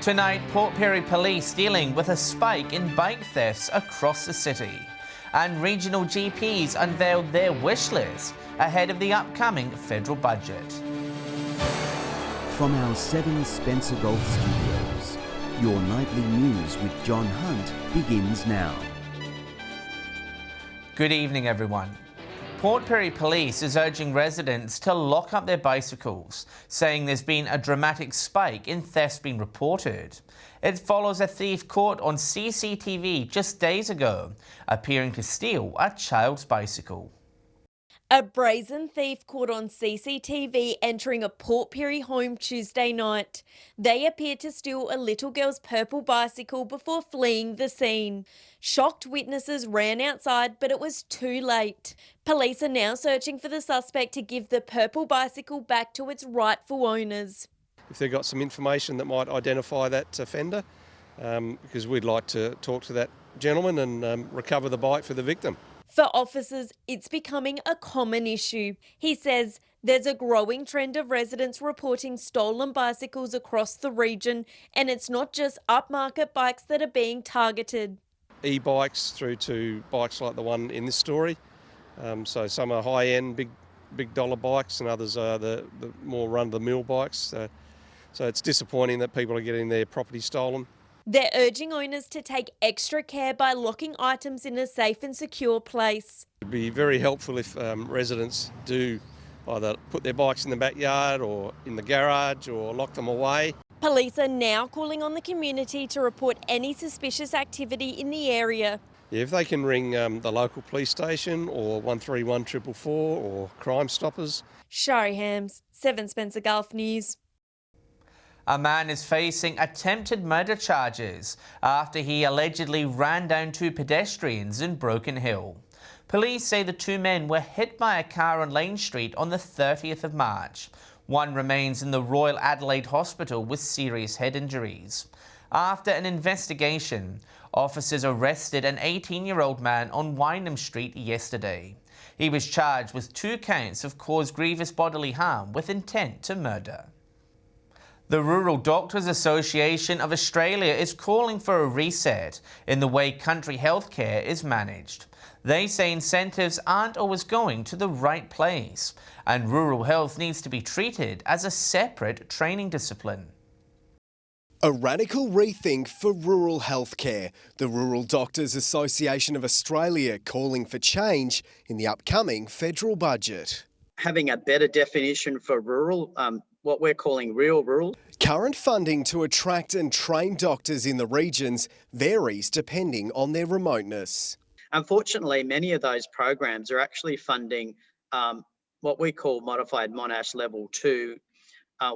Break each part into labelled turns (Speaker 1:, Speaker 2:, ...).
Speaker 1: Tonight, Port Pirie Police dealing with a spike in bike thefts across the city. And regional GPs unveiled their wish list ahead of the upcoming federal budget.
Speaker 2: From our 7 Spencer Golf Studios, your nightly news with John Hunt begins now.
Speaker 1: Good evening, everyone. Port Pirie Police is urging residents to lock up their bicycles, saying there's been a dramatic spike in thefts being reported. It follows a thief caught on CCTV just days ago, appearing to steal a child's bicycle.
Speaker 3: A brazen thief caught on CCTV entering a Port Pirie home Tuesday night. They appeared to steal a little girl's purple bicycle before fleeing the scene. Shocked witnesses ran outside, but it was too late. Police are now searching for the suspect to give the purple bicycle back to its rightful owners.
Speaker 4: If they've got some information that might identify that offender, because we'd like to talk to that gentleman and recover the bike for the victim.
Speaker 3: For officers, it's becoming a common issue. He says there's a growing trend of residents reporting stolen bicycles across the region, and it's not just upmarket bikes that are being targeted.
Speaker 4: E-bikes through to bikes like the one in this story. So some are high-end, big dollar bikes, and others are the more run-of-the-mill bikes. So it's disappointing that people are getting their property stolen.
Speaker 3: They're urging owners to take extra care by locking items in a safe and secure place.
Speaker 4: It'd be very helpful if residents do either put their bikes in the backyard or in the garage or lock them away.
Speaker 3: Police are now calling on the community to report any suspicious activity in the area.
Speaker 4: Yeah, if they can ring the local police station or 131 444 or Crime Stoppers.
Speaker 3: Shari Hams, 7 Spencer Gulf News.
Speaker 1: A man is facing attempted murder charges after he allegedly ran down 2 pedestrians in Broken Hill. Police say the 2 men were hit by a car on Lane Street on the 30th of March. One remains in the Royal Adelaide Hospital with serious head injuries. After an investigation, officers arrested an 18-year-old man on Wyndham Street yesterday. He was charged with 2 counts of caused grievous bodily harm with intent to murder. The Rural Doctors Association of Australia is calling for a reset in the way country healthcare is managed. They say incentives aren't always going to the right place, and rural health needs to be treated as a separate training discipline.
Speaker 5: A radical rethink for rural healthcare. The Rural Doctors Association of Australia calling for change in the upcoming federal budget.
Speaker 6: Having a better definition for rural, what we're calling real rural.
Speaker 5: Current funding to attract and train doctors in the regions varies depending on their remoteness.
Speaker 6: Unfortunately, many of those programs are actually funding what we call modified Monash Level 2,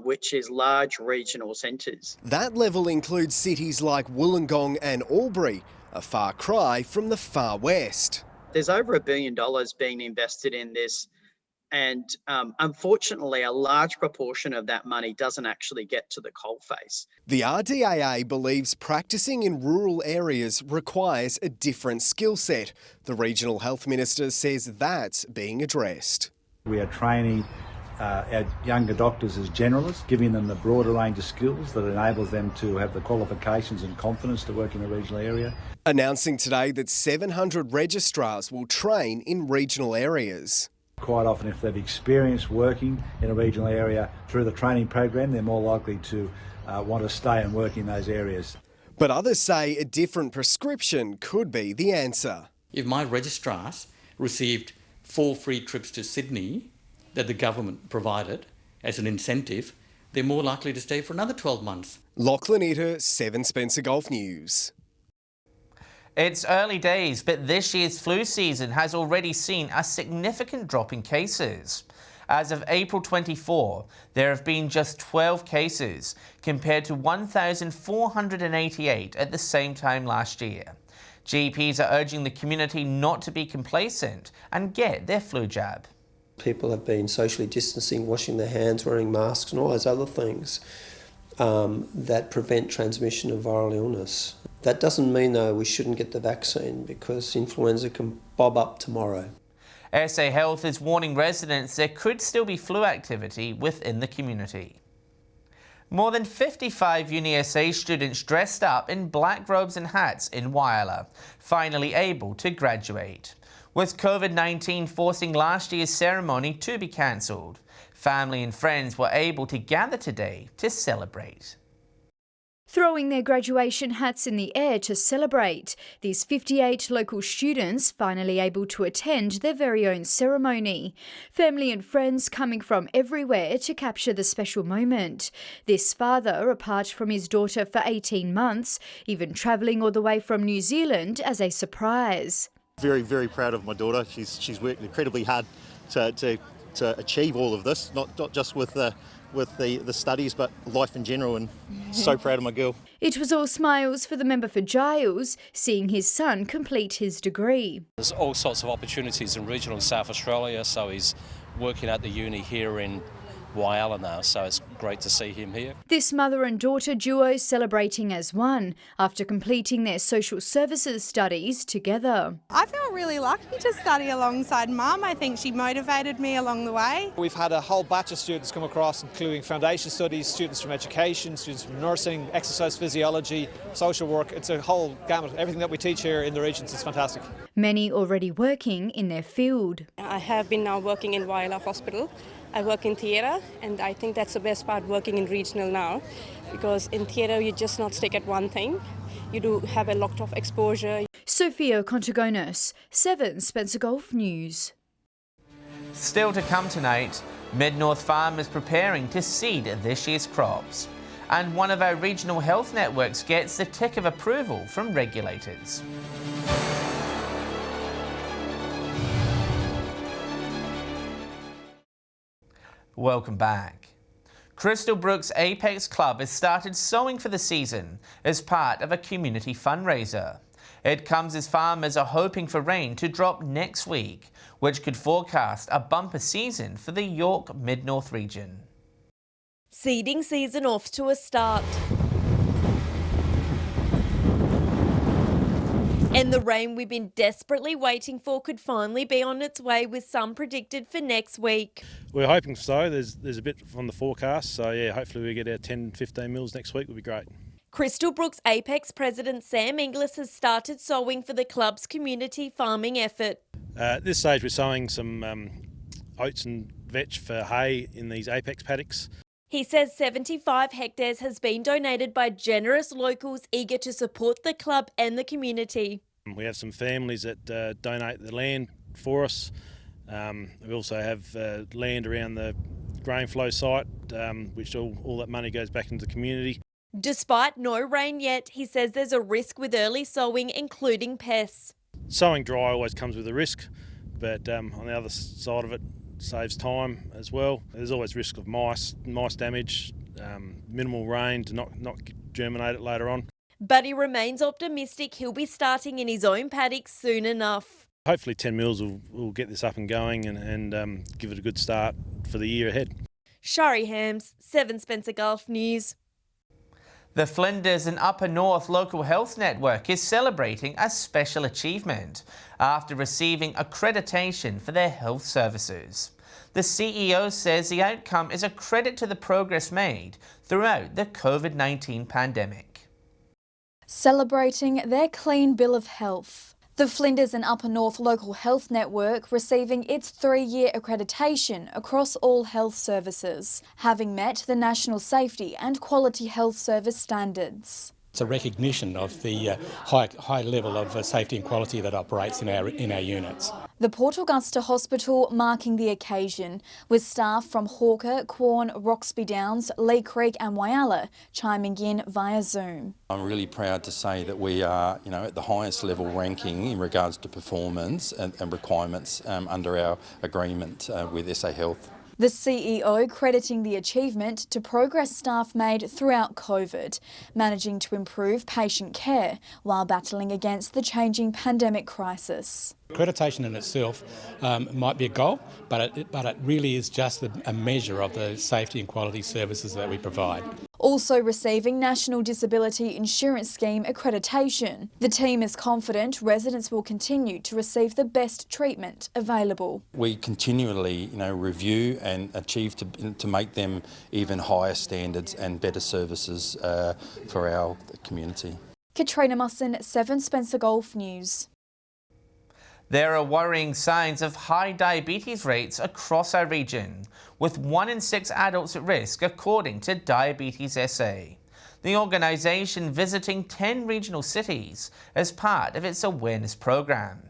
Speaker 6: which is large regional centres.
Speaker 5: That level includes cities like Wollongong and Albury, a far cry from the far west.
Speaker 6: There's over $1 billion being invested in this. And unfortunately, a large proportion of that money doesn't actually get to the coalface.
Speaker 5: The RDAA believes practicing in rural areas requires a different skill set. The Regional Health Minister says that's being addressed.
Speaker 7: We are training our younger doctors as generalists, giving them the broader range of skills that enables them to have the qualifications and confidence to work in a regional area.
Speaker 5: Announcing today that 700 registrars will train in regional areas.
Speaker 7: Quite often, if they've experienced working in a regional area through the training program, they're more likely to want to stay and work in those areas.
Speaker 5: But others say a different prescription could be the answer.
Speaker 8: If my registrars received 4 free trips to Sydney that the government provided as an incentive, they're more likely to stay for another 12 months.
Speaker 5: Lachlan Itter, 7 Spencer Golf News.
Speaker 1: It's early days, but this year's flu season has already seen a significant drop in cases. As of April 24, there have been just 12 cases, compared to 1,488 at the same time last year. GPs are urging the community not to be complacent and get their flu jab.
Speaker 9: People have been socially distancing, washing their hands, wearing masks and all those other things that prevent transmission of viral illness. That doesn't mean, though, we shouldn't get the vaccine because influenza can bob up tomorrow.
Speaker 1: SA Health is warning residents there could still be flu activity within the community. More than 55 UniSA students dressed up in black robes and hats in Whyalla, finally able to graduate. With COVID-19 forcing last year's ceremony to be cancelled, family and friends were able to gather today to celebrate.
Speaker 10: Throwing their graduation hats in the air to celebrate, these 58 local students finally able to attend their very own ceremony. Family and friends coming from everywhere to capture the special moment. This father, apart from his daughter for 18 months, even travelling all the way from New Zealand as a surprise.
Speaker 11: Very, very proud of my daughter. She's worked incredibly hard to achieve all of this, not just with the studies, but life in general, and so proud of my girl.
Speaker 10: It was all smiles for the member for Giles, seeing his son complete his degree.
Speaker 12: There's all sorts of opportunities in regional South Australia, so he's working at the uni here in Whyalla now, so it's great to see him here.
Speaker 10: This mother and daughter duo celebrating as one after completing their social services studies together.
Speaker 13: I felt really lucky to study alongside Mum. I think she motivated me along the way.
Speaker 14: We've had a whole batch of students come across, including foundation studies, students from education, students from nursing, exercise physiology, social work. It's a whole gamut. Everything that we teach here in the Regents is fantastic.
Speaker 10: Many already working in their field.
Speaker 15: I have been now working in Whyalla Hospital. I work in theatre, and I think that's the best part working in regional now, because in theatre you just not stick at one thing. You do have a lot of exposure.
Speaker 10: Sophia Contagonos, 7 Spencer Gulf News.
Speaker 1: Still to come tonight, Mid-North farmers preparing to seed this year's crops. And one of our regional health networks gets the tick of approval from regulators. Welcome back. Crystal Brooks Apex Club has started sowing for the season as part of a community fundraiser. It comes as farmers are hoping for rain to drop next week, which could forecast a bumper season for the York Mid-North region.
Speaker 3: Seeding season off to a start. And the rain we've been desperately waiting for could finally be on its way, with some predicted for next week.
Speaker 16: We're hoping so. There's a bit on the forecast, so yeah, hopefully we get our 10-15 mils next week would be great.
Speaker 3: Crystal Brooks Apex President Sam Inglis has started sowing for the club's community farming effort.
Speaker 16: At this stage we're sowing some oats and vetch for hay in these Apex paddocks.
Speaker 3: He says 75 hectares has been donated by generous locals eager to support the club and the community.
Speaker 16: We have some families that donate the land for us. We also have land around the grain flow site, which all that money goes back into the community.
Speaker 3: Despite no rain yet, he says there's a risk with early sowing, including pests.
Speaker 16: Sowing dry always comes with a risk, but on the other side of it, saves time as well. There's always risk of mice damage, minimal rain to not germinate it later on.
Speaker 3: But he remains optimistic he'll be starting in his own paddock soon enough.
Speaker 16: Hopefully 10 mils will get this up and going and give it a good start for the year ahead.
Speaker 3: Shari Hams, 7 Spencer Gulf News.
Speaker 1: The Flinders and Upper North Local Health Network is celebrating a special achievement after receiving accreditation for their health services. The CEO says the outcome is a credit to the progress made throughout the COVID-19 pandemic.
Speaker 17: Celebrating their clean bill of health. The Flinders and Upper North Local Health Network receiving its 3-year accreditation across all health services, having met the National Safety and Quality Health Service standards.
Speaker 18: It's a recognition of the high level of safety and quality that operates in our units.
Speaker 17: The Port Augusta Hospital marking the occasion, with staff from Hawker, Quorn, Roxby Downs, Lee Creek and Whyalla chiming in via Zoom.
Speaker 19: I'm really proud to say that we are, at the highest level ranking in regards to performance and requirements under our agreement with SA Health.
Speaker 17: The CEO crediting the achievement to progress staff made throughout COVID, managing to improve patient care while battling against the changing pandemic crisis.
Speaker 18: Accreditation in itself might be a goal, but it really is just a measure of the safety and quality services that we provide.
Speaker 17: also receiving National Disability Insurance Scheme accreditation. The team is confident residents will continue to receive the best treatment available.
Speaker 19: We continually, review and achieve to make them even higher standards and better services for our community.
Speaker 17: Katrina Musson, 7 Spencer Gulf News.
Speaker 1: There are worrying signs of high diabetes rates across our region, with 1 in 6 adults at risk, according to Diabetes SA. The organisation visiting 10 regional cities as part of its awareness program.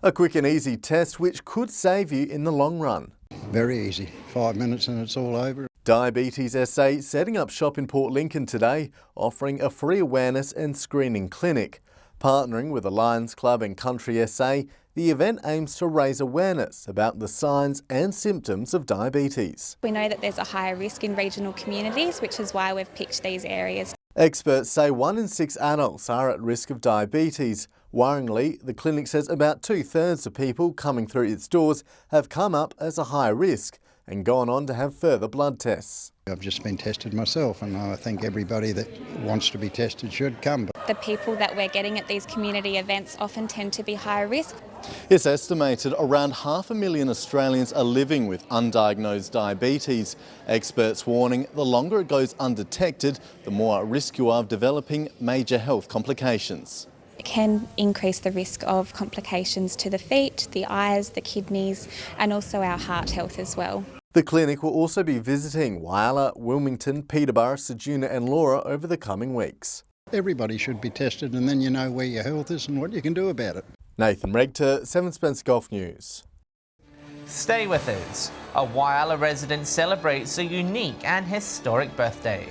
Speaker 20: A quick and easy test which could save you in the long run.
Speaker 21: Very easy, 5 minutes and it's all over.
Speaker 20: Diabetes SA setting up shop in Port Lincoln today, offering a free awareness and screening clinic. Partnering with the Lions Club and Country SA, the event aims to raise awareness about the signs and symptoms of diabetes.
Speaker 22: We know that there's a higher risk in regional communities, which is why we've picked these areas.
Speaker 20: Experts say 1 in 6 adults are at risk of diabetes. Worryingly, the clinic says about 2/3 of people coming through its doors have come up as a high risk and gone on to have further blood tests.
Speaker 21: I've just been tested myself and I think everybody that wants to be tested should come.
Speaker 22: The people that we're getting at these community events often tend to be high risk.
Speaker 20: It's estimated around 500,000 Australians are living with undiagnosed diabetes. Experts warning the longer it goes undetected, the more at risk you are of developing major health complications.
Speaker 22: It can increase the risk of complications to the feet, the eyes, the kidneys, and also our heart health as well.
Speaker 20: The clinic will also be visiting Whyalla, Wilmington, Peterborough, Ceduna and Laura over the coming weeks.
Speaker 21: Everybody should be tested and then you know where your health is and what you can do about it.
Speaker 20: Nathan Regter, 7 Spencer Gulf News.
Speaker 1: Stay with us. A Whyalla resident celebrates a unique and historic birthday.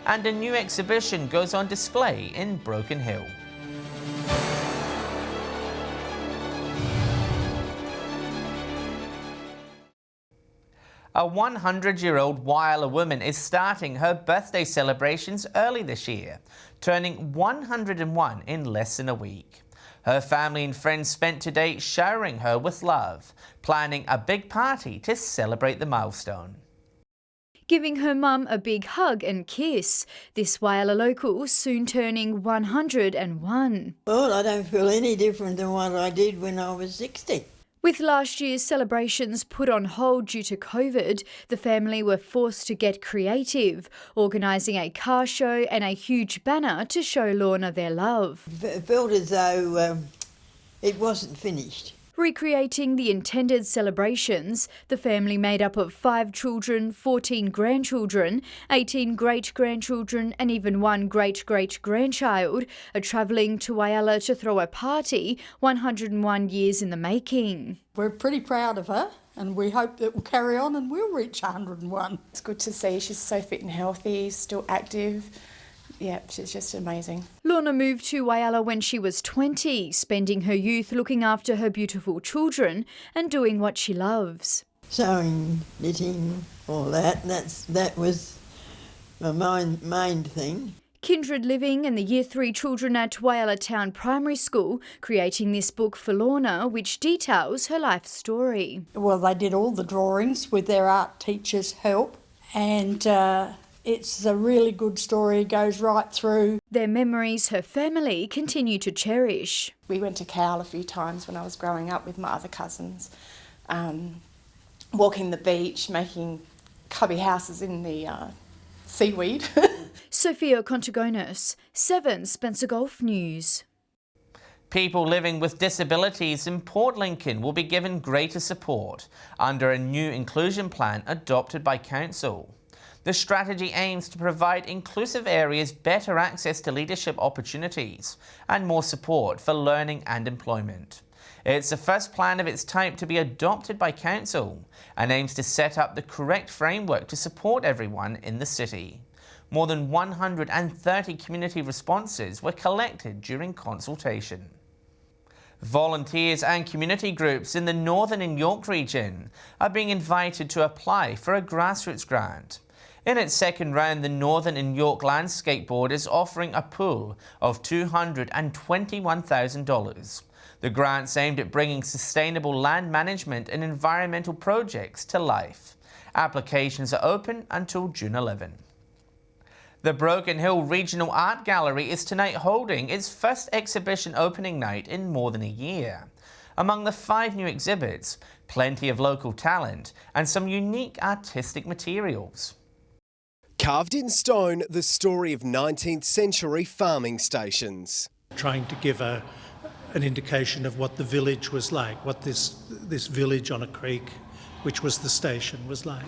Speaker 1: And a new exhibition goes on display in Broken Hill. A 100-year-old Whyalla woman is starting her birthday celebrations early this year, turning 101 in less than a week. Her family and friends spent today showering her with love, planning a big party to celebrate the milestone.
Speaker 10: Giving her mum a big hug and kiss, this Whyalla local soon turning 101.
Speaker 23: Well, I don't feel any different than what I did when I was 60.
Speaker 10: With last year's celebrations put on hold due to COVID, the family were forced to get creative, organising a car show and a huge banner to show Lorna their love.
Speaker 23: It felt as though it wasn't finished.
Speaker 10: Recreating the intended celebrations, the family made up of 5 children, 14 grandchildren, 18 great-grandchildren and even 1 great-great-grandchild are travelling to Whyalla to throw a party 101 years in the making.
Speaker 24: We're pretty proud of her and we hope that we'll carry on and we'll reach 101.
Speaker 25: It's good to see she's so fit and healthy, still active. Yeah, she's just amazing.
Speaker 10: Lorna moved to Whyalla when she was 20, spending her youth looking after her beautiful children and doing what she loves.
Speaker 23: Sewing, knitting, all that. That was my main thing.
Speaker 10: Kindred Living and the Year 3 children at Whyalla Town Primary School creating this book for Lorna, which details her life story.
Speaker 24: Well, they did all the drawings with their art teacher's help and it's a really good story, it goes right through.
Speaker 10: Their memories her family continue to cherish.
Speaker 25: We went to Cowell a few times when I was growing up with my other cousins, walking the beach, making cubby houses in the seaweed.
Speaker 10: Sophia Contagonis, 7 Spencer Gulf News.
Speaker 1: People living with disabilities in Port Lincoln will be given greater support under a new inclusion plan adopted by Council. The strategy aims to provide inclusive areas better access to leadership opportunities and more support for learning and employment. It's the first plan of its type to be adopted by Council and aims to set up the correct framework to support everyone in the city. More than 130 community responses were collected during consultation. Volunteers and community groups in the Northern and York region are being invited to apply for a grassroots grant. In its second round, the Northern and York Landscape Board is offering a pool of $221,000. The grant's aimed at bringing sustainable land management and environmental projects to life. Applications are open until June 11. The Broken Hill Regional Art Gallery is tonight holding its first exhibition opening night in more than a year. Among the 5 new exhibits, plenty of local talent and some unique artistic materials.
Speaker 5: Carved in stone, the story of 19th century farming stations.
Speaker 2: Trying to give an indication of what the village was like, what this village on a creek, which was the station, was like.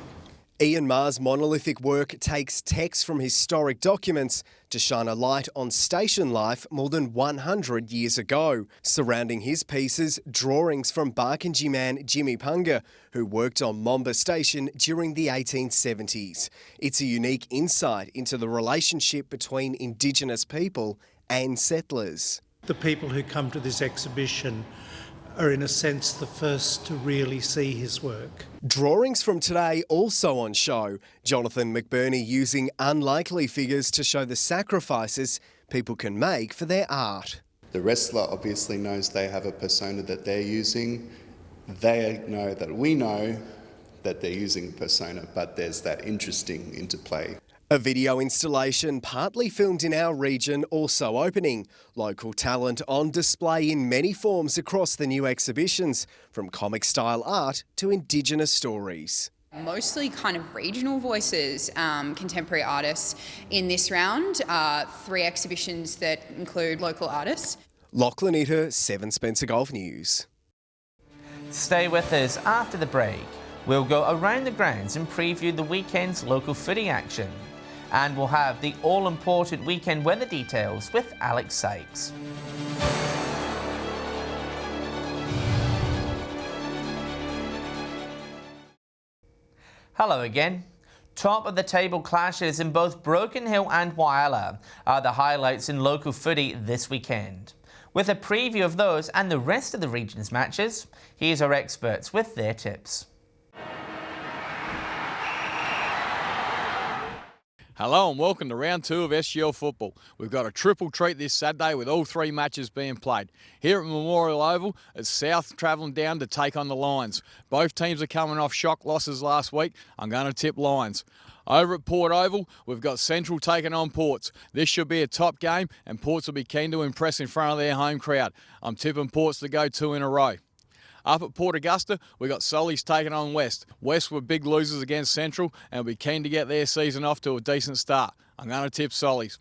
Speaker 5: Ian Maher's monolithic work takes text from historic documents to shine a light on station life more than 100 years ago. Surrounding his pieces, drawings from Barkindji man Jimmy Punga, who worked on Momba Station during the 1870s. It's a unique insight into the relationship between Indigenous people and settlers.
Speaker 2: The people who come to this exhibition are in a sense the first to really see his work.
Speaker 5: Drawings from today also on show. Jonathan McBurney using unlikely figures to show the sacrifices people can make for their art.
Speaker 4: The wrestler obviously knows they have a persona that they're using. They know that we know that they're using persona, but there's that interesting interplay.
Speaker 5: A video installation partly filmed in our region also opening. Local talent on display in many forms across the new exhibitions, from comic style art to Indigenous stories.
Speaker 6: Mostly kind of regional voices, contemporary artists in this round. 3 exhibitions that include local artists.
Speaker 5: Lachlan Itter, 7 Spencer Golf News.
Speaker 1: Stay with us after the break. We'll go around the grounds and preview the weekend's local footy action. And we'll have the all-important weekend weather details with Alex Sykes. Hello again. Top of the table clashes in both Broken Hill and Whyalla are the highlights in local footy this weekend. With a preview of those and the rest of the region's matches, here's our experts with their tips.
Speaker 7: Hello and welcome to round 2 of SGL football. We've got a triple treat this Saturday with all 3 matches being played. Here at Memorial Oval, it's South travelling down to take on the Lions. Both teams are coming off shock losses last week. I'm going to tip Lions. Over at Port Oval, we've got Central taking on Ports. This should be a top game and Ports will be keen to impress in front of their home crowd. I'm tipping Ports to go 2 in a row. Up at Port Augusta, we got Soli's taking on West. West were big losers against Central and will be keen to get their season off to a decent start. I'm going to tip Soli's.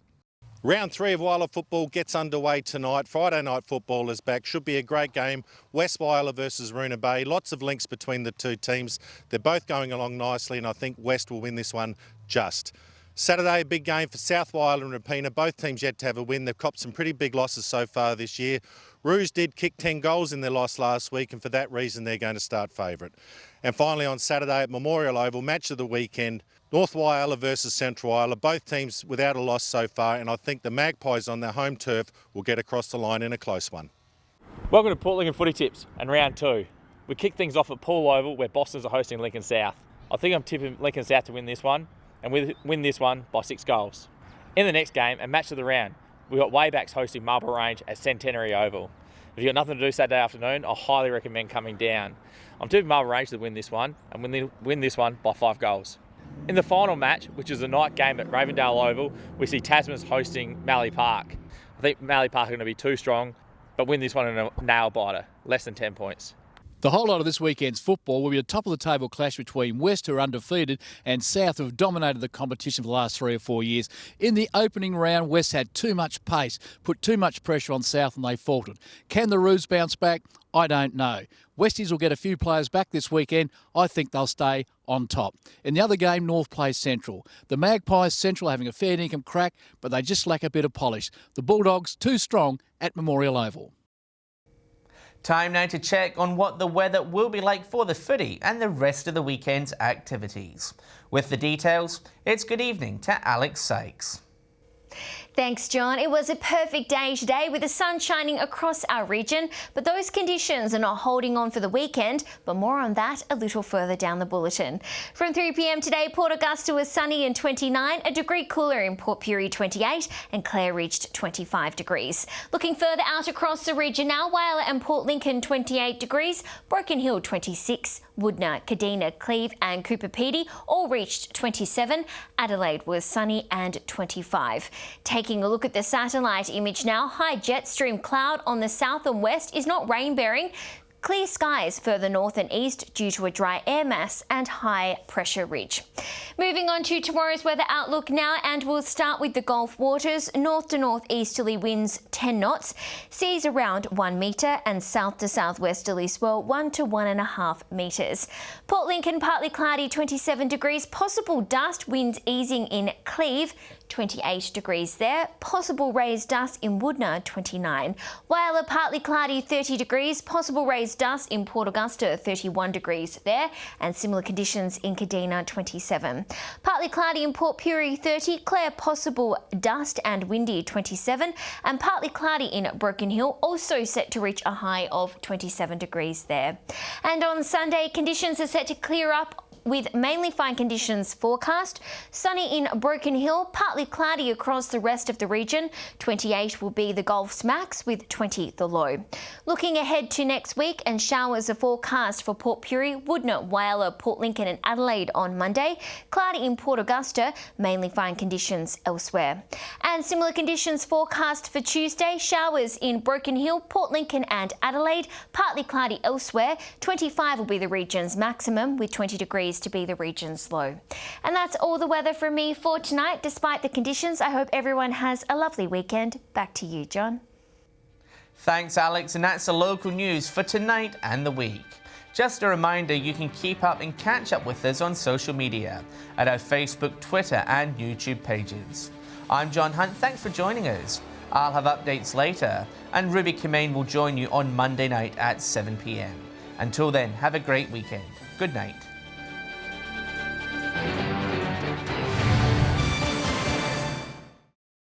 Speaker 11: Round 3 of Whyalla football gets underway tonight. Friday night football is back. Should be a great game. West Whyalla versus Roona Bay. Lots of links between the 2 teams. They're both going along nicely and I think West will win this one just. Saturday, a big game for South Whyalla and Rapina. Both teams yet to have a win. They've copped some pretty big losses so far this year. Rouge did kick 10 goals in their loss last week and for that reason they're going to start favourite. And finally on Saturday at Memorial Oval, match of the weekend, North Whyalla versus Central Whyalla. Both teams without a loss so far and I think the Magpies on their home turf will get across the line in a close one.
Speaker 8: Welcome to Port Lincoln Footy Tips and round 2. We kick things off at Poole Oval where Boston's are hosting Lincoln South. I think I'm tipping Lincoln South to win this one and win this one by 6 goals. In the next game, a match of the round, we've got Waybacks hosting Marlborough Range at Centenary Oval. If you've got nothing to do Saturday afternoon, I highly recommend coming down. I'm tipping Marlborough Range to win this one and win this one by 5 goals. In the final match, which is a night game at Ravendale Oval, we see Tasman's hosting Mallee Park. I think Mallee Park are going to be too strong, but win this one in a nail biter, less than 10 points.
Speaker 26: The whole lot of this weekend's football will be a top-of-the-table clash between West, who are undefeated, and South, who have dominated the competition for the last 3 or 4 years. In the opening round, West had too much pace, put too much pressure on South, and they faltered. Can the Roos bounce back? I don't know. Westies will get a few players back this weekend. I think they'll stay on top. In the other game, North plays Central. The Magpies, Central, are having a fair income crack, but they just lack a bit of polish. The Bulldogs, too strong at Memorial Oval.
Speaker 1: Time now to check on what the weather will be like for the footy and the rest of the weekend's activities. With the details, it's good evening to Alex Sykes.
Speaker 9: Thanks, John. It was a perfect day today with the sun shining across our region, but those conditions are not holding on for the weekend, but more on that a little further down the bulletin. From 3 p.m. today, Port Augusta was sunny and 29, a degree cooler in Port Pirie 28, and Clare reached 25 degrees. Looking further out across the region now, Whyalla and Port Lincoln 28 degrees, Broken Hill 26, Woodna, Kadina, Cleve and Cooper Pedy all reached 27. Adelaide was sunny and 25. Taking a look at the satellite image now, high jet stream cloud on the south and west is not rain-bearing. Clear skies further north and east due to a dry air mass and high pressure ridge. Moving on to tomorrow's weather outlook now, and we'll start with the Gulf waters. North to northeasterly winds 10 knots, seas around 1 metre, and south to southwesterly swell 1 to 1.5 metres. Port Lincoln partly cloudy 27 degrees, possible dust, winds easing in Cleve 28 degrees there, possible raised dust in Woodna 29. Whyalla partly cloudy 30 degrees, possible raised dust in Port Augusta 31 degrees there, and similar conditions in Kadina 27. Partly cloudy in Port Pirie 30, Clare possible dust and windy 27, and partly cloudy in Broken Hill, also set to reach a high of 27 degrees there. And on Sunday, conditions are set to clear up with mainly fine conditions forecast. Sunny in Broken Hill, partly cloudy across the rest of the region. 28 will be the Gulf's max, with 20 the low. Looking ahead to next week, and showers are forecast for Port Pirie, Woodna, Whyalla, Port Lincoln and Adelaide on Monday. Cloudy in Port Augusta, mainly fine conditions elsewhere. And similar conditions forecast for Tuesday. Showers in Broken Hill, Port Lincoln and Adelaide, partly cloudy elsewhere. 25 will be the region's maximum, with 20 degrees to be the region's low. And that's all the weather from me for tonight. Despite the conditions, I hope everyone has a lovely weekend. Back to you, John.
Speaker 1: Thanks, Alex, and that's the local news for tonight and the week. Just a reminder, you can keep up and catch up with us on social media at our Facebook, Twitter and YouTube pages. I'm John Hunt, thanks for joining us. I'll have updates later, and Ruby Kemain will join you on Monday night at 7 p.m. Until then, have a great weekend. Good night.